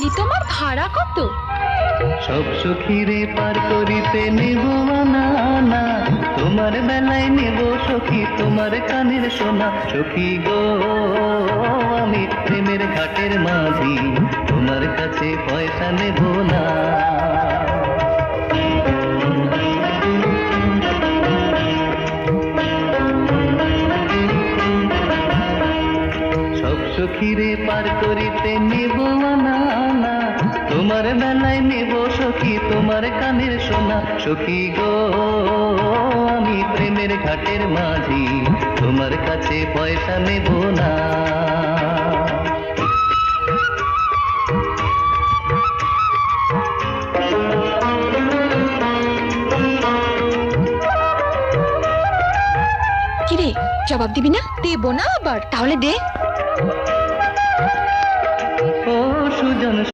বলছি তোমার ভাড়া কত? সব সখীরে পার করিতে নেব না না, তোমার বেলায় নেব সখী তোমার কানের সোনা। সখী গো আমি প্রেমের ঘাটের মাঝি, তোমার কাছে পয়সা নেব না। সব সখীরে পার করিতে নেব না না, তোমার বেলায় নেব সখী তোমার কানের সোনা। সখী গো আমি প্রেমের ঘাটের মাঝি, তোমার কাছে পয়সা নেব না। কিরে জবাব দিবি না? দেব না আবার। তাহলে দে। ও সুজন